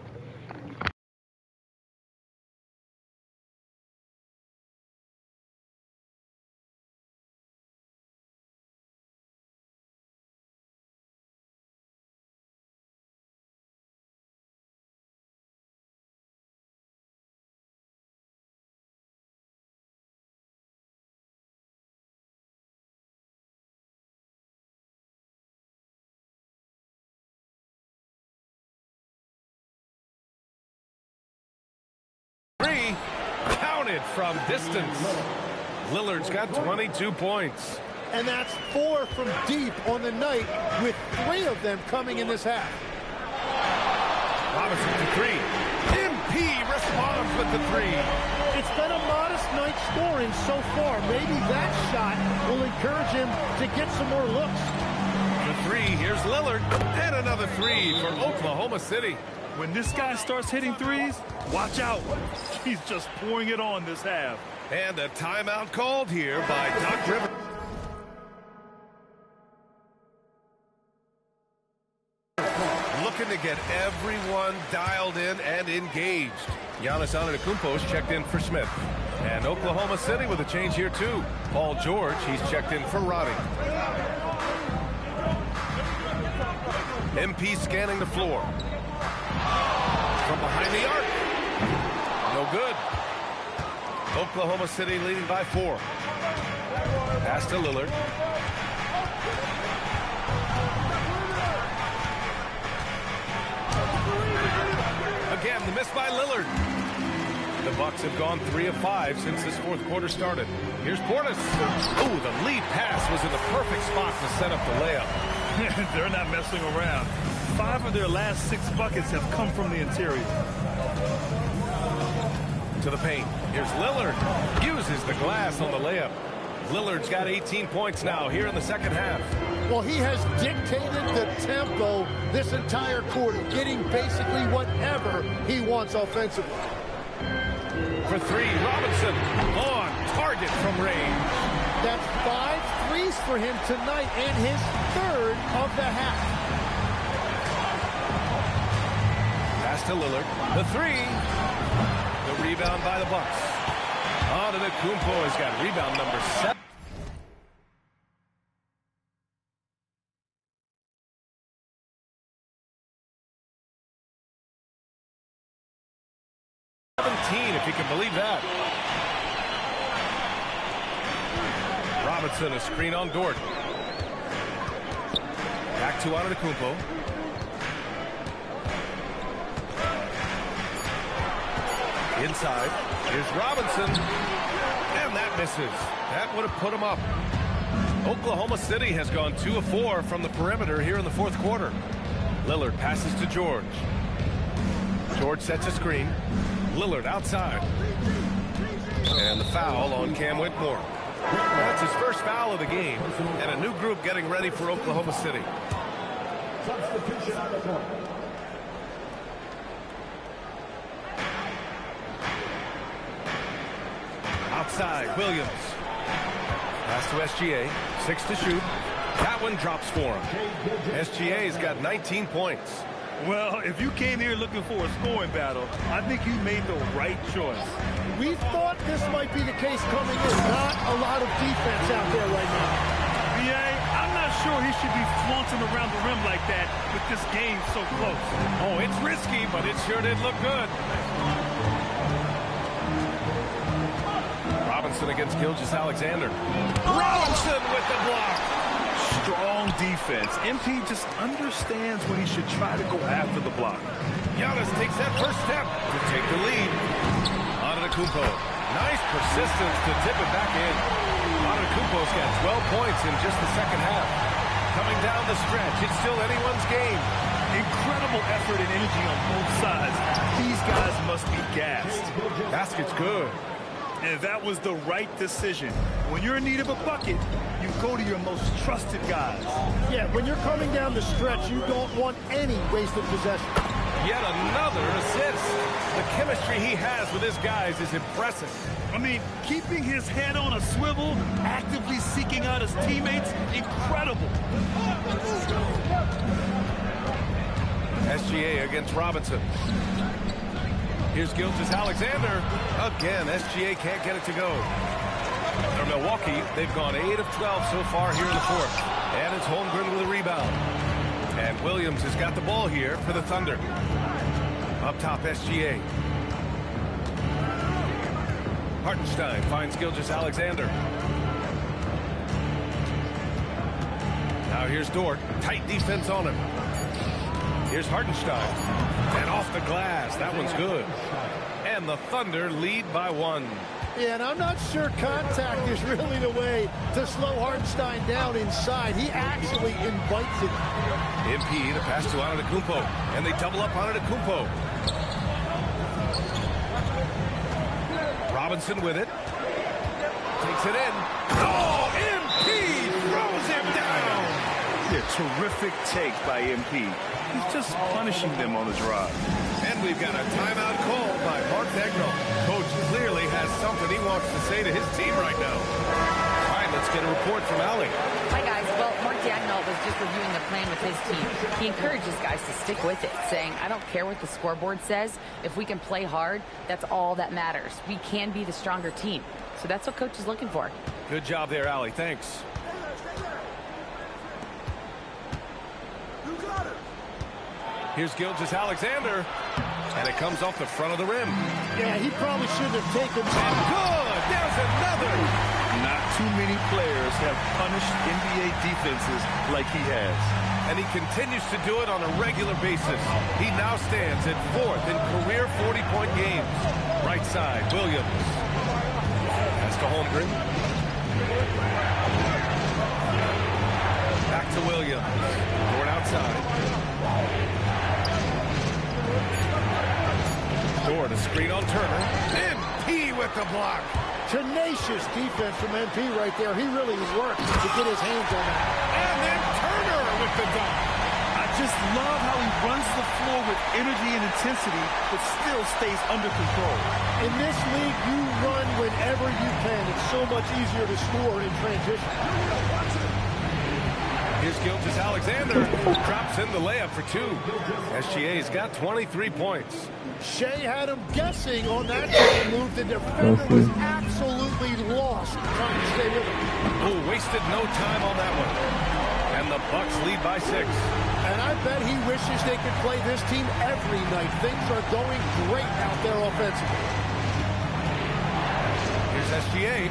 Counted from distance. Lillard's got 22 points. And that's 4 from deep on the night, with 3 of them coming in this half. Robinson to 3. MP responds with the 3. It's been a modest night scoring so far. Maybe that shot will encourage him to get some more looks. The 3, here's Lillard. And another 3 for Oklahoma City. When this guy starts hitting threes, watch out. He's just pouring it on this half. And a timeout called here by Doc Rivers. Looking to get everyone dialed in and engaged. Giannis Antetokounmpo is checked in for Smith. And Oklahoma City with a change here too. Paul George, he's checked in for Roddy. MP scanning the floor. From behind the arc. No good. Oklahoma City leading by 4. Pass to Lillard. missed by Lillard. The Bucks have gone 3 of 5 since this fourth quarter started. Here's Portis. Oh, the lead pass was in the perfect spot to set up the layup. They're not messing around. 5 of their last 6 buckets have come from the interior. To the paint. Here's Lillard. Uses the glass on the layup. Lillard's got 18 points now here in the second half. Well, he has dictated the tempo this entire quarter, getting basically whatever he wants offensively. For 3, Robinson on target from range. That's 5 threes for him tonight and his 3rd of the half. Pass to Lillard. The 3. The rebound by the Bucks. Antetokounmpo has got rebound number 7. If you can believe that. Robinson, a screen on Dort. Back to Antetokounmpo. Inside. Here's Robinson. And that misses. That would have put him up. Oklahoma City has gone 2 of 4 from the perimeter here in the fourth quarter. Lillard passes to George. George sets a screen. Lillard outside. And the foul on Cam Whitmore. That's his first foul of the game. And a new group getting ready for Oklahoma City. Substitution on the court. Outside, Williams. Pass to SGA. 6 to shoot. That one drops for him. SGA's got 19 points. Well, if you came here looking for a scoring battle, I think you made the right choice. We thought this might be the case coming in. Not a lot of defense out there right now. BA, I'm not sure he should be flaunting around the rim like that with this game so close. Oh, it's risky, but it sure did look good. Robinson against Gilgeous-Alexander. Robinson with the block. Strong defense. MP just understands when he should try to go after the block. Giannis takes that first step to take the lead. Antetokounmpo. Nice persistence to tip it back in. Antetokounmpo's got 12 points in just the second half. Coming down the stretch, it's still anyone's game. Incredible effort and energy on both sides. These guys must be gassed. Basket's good. And that was the right decision. When you're in need of a bucket, you go to your most trusted guys. Yeah, when you're coming down the stretch, you don't want any wasted possession. Yet another assist. The chemistry he has with his guys is impressive. I mean, keeping his head on a swivel, actively seeking out his teammates, incredible. SGA against Robinson. Here's Gilgeous-Alexander. Again, SGA can't get it to go. For Milwaukee, they've gone 8 of 12 so far here in the fourth. And it's Holmgren with a rebound. And Williams has got the ball here for the Thunder. Up top, SGA. Hartenstein finds Gilgeous-Alexander. Now here's Dort. Tight defense on him. Here's Hartenstein. And off the glass. That one's good. And the Thunder lead by 1. Yeah, and I'm not sure contact is really the way to slow Hartenstein down inside. He actually invites it. MP, the pass to Antetokounmpo. And they double up Antetokounmpo. Robinson with it. Takes it in. Oh, MP throws him down. Yeah, terrific take by MP. He's just punishing them on the drive. And we've got a timeout call by Mark Daigneault. Coach clearly has something he wants to say to his team right now. All right, let's get a report from Allie. Hi, guys. Well, Mark Daigneault was just reviewing the plan with his team. He encourages guys to stick with it, saying, I don't care what the scoreboard says. If we can play hard, that's all that matters. We can be the stronger team. So that's what Coach is looking for. Good job there, Allie. Thanks. Here's Gilgeous-Alexander, and it comes off the front of the rim. Yeah, he probably shouldn't have taken that. Good! There's another! Not too many players have punished NBA defenses like he has. and he continues to do it on a regular basis. He now stands at 4th in career 40-point games. Right side, Williams. Pass to Holmgren. Back to Williams. Toward outside. Toward a screen on Turner. MP with the block. Tenacious defense from MP right there. He really worked to get his hands on that. And then Turner with the dunk. I just love how he runs the floor with energy and intensity, but still stays under control. In this league, you run whenever you can. It's so much easier to score in transition. Here's Gilgeous-Alexander. Drops in the layup for 2. SGA's got 23 points. Shea had him guessing on that move. The defender was absolutely lost trying to stay with him. Oh, wasted no time on that one. And the Bucks lead by 6. And I bet he wishes they could play this team every night. Things are going great out there offensively. Here's SGA.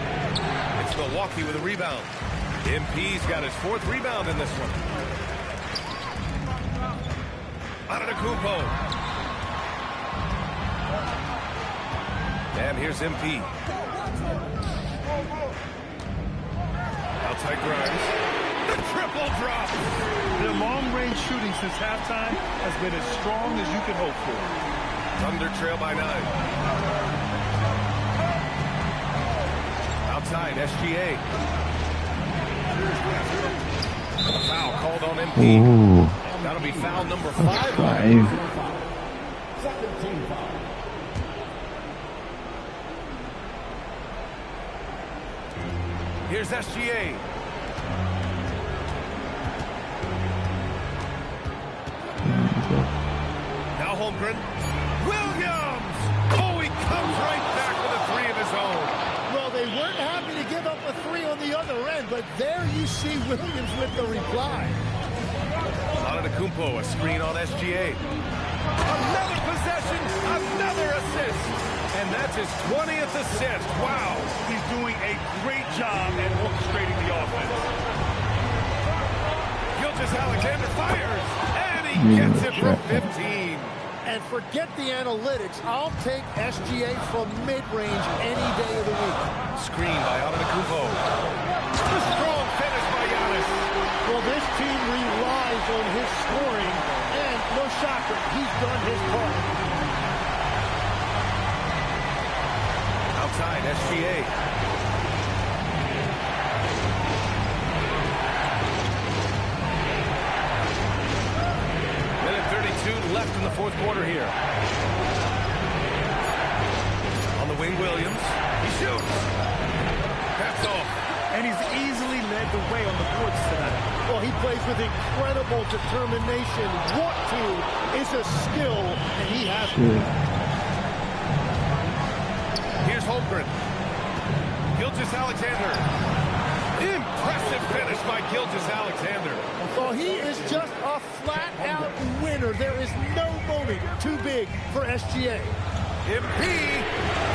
It's Milwaukee with a rebound. MP's got his 4th rebound in this one. Antetokounmpo. And here's MP. Outside Grimes. The triple drop. Their long-range shooting since halftime has been as strong as you can hope for. Thunder trail by 9. Outside, SGA. A foul called on MP. Ooh. That'll be foul number 5. 17 foul. Here's SGA. Now Holmgren. Williams! Oh, he comes right back with a 3 of his own. Well, they weren't happy to give up a 3 on the other end, but there you see Williams with the reply. Antetokounmpo, a screen on SGA. Another possession, another assist. And that's his 20th assist. Wow. He's doing a great job at orchestrating the offense. Gilgeous-Alexander fires, and he gets it from 15. And forget the analytics. I'll take SGA from mid-range any day of the week. Screen by Antetokounmpo. A strong finish by Giannis. Well, this team relies on his scoring, and no shocker, he's done his part. Outside, SGA. Left in the 4th quarter here. On the wing, Williams. He shoots. That's off. And he's easily led the way on the boards tonight. Well, he plays with incredible determination. Want to is a skill, and he has it. Here's Holmgren. Gilgeous-Alexander. Impressive finish by Gilgeous-Alexander. Well, he is just a flat-out winner. There is no moment too big for SGA. MP,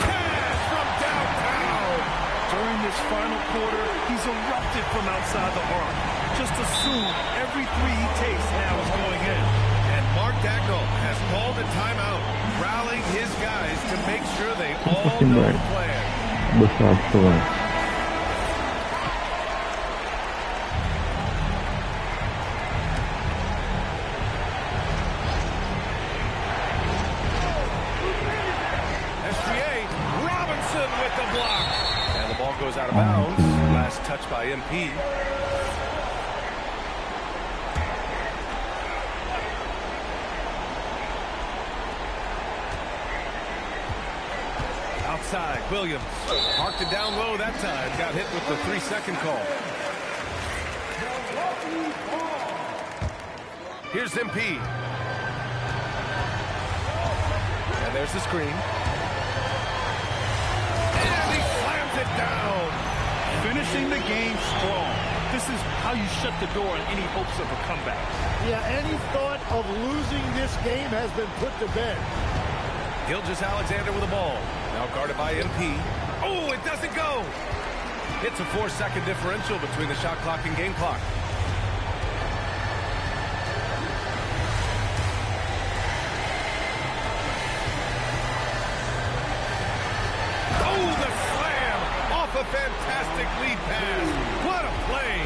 cash from downtown. During this final quarter, he's erupted from outside the arc. Just assume every 3 he takes now is going in. And Mark Dagnall has called a timeout, rallying his guys to make sure they all know the plan. Goes out of bounds. Last touch by MP. Outside, Williams. Marked it down low that time. Got hit with the 3-second call. Here's MP. And there's the screen. It down. Finishing the game strong. This is how you shut the door on any hopes of a comeback. Yeah, any thought of losing this game has been put to bed. Gilgeous-Alexander with the ball. Now guarded by MP. Oh, it doesn't go. It's a 4-second differential between the shot clock and game clock. a fantastic lead pass. What a play.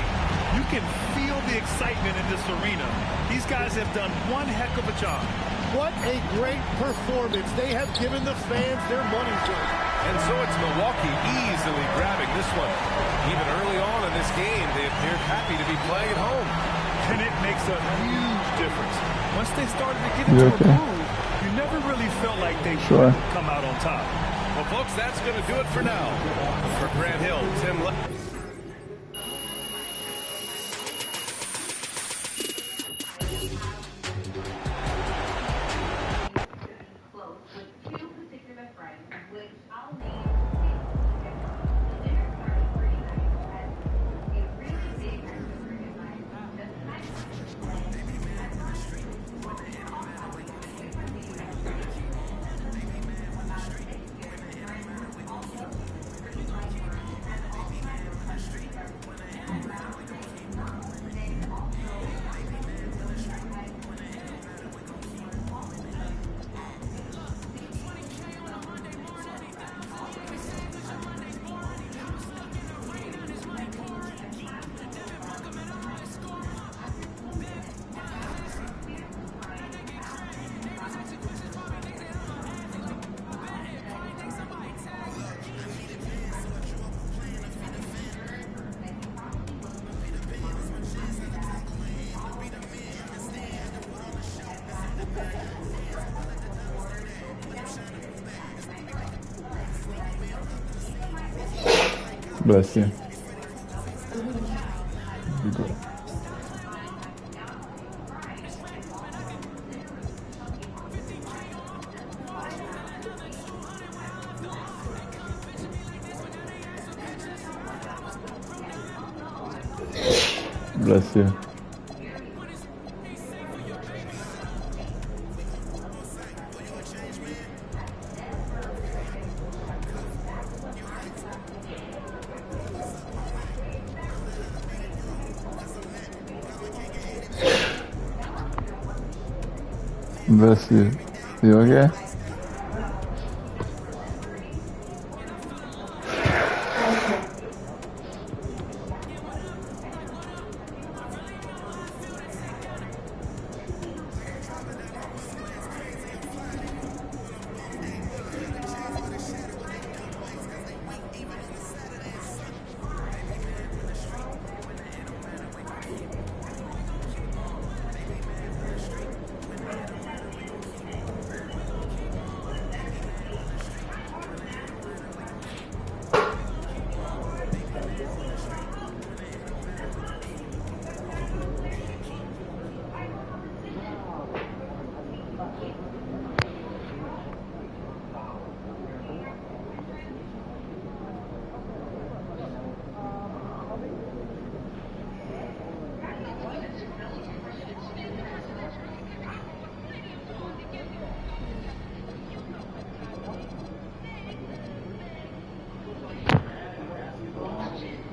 You can feel the excitement in this arena. These guys have done one heck of a job. What a great performance. They have given the fans their money's worth. And so it's Milwaukee easily grabbing this one. Even early on in this game, they appeared happy to be playing at home. And it makes a huge difference. Once they started to get into a groove, you never really felt like they should come out on top. Well, folks, that's going to do it for now. For Grant Hill, Tim Left. Bless you. Be good. Bless you. Bless you. You okay?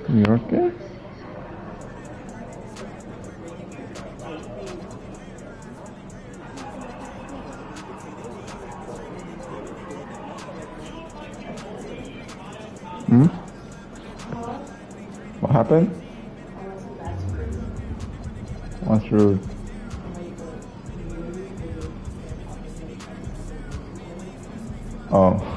You okay? Hmm? What happened? What's rude? Oh.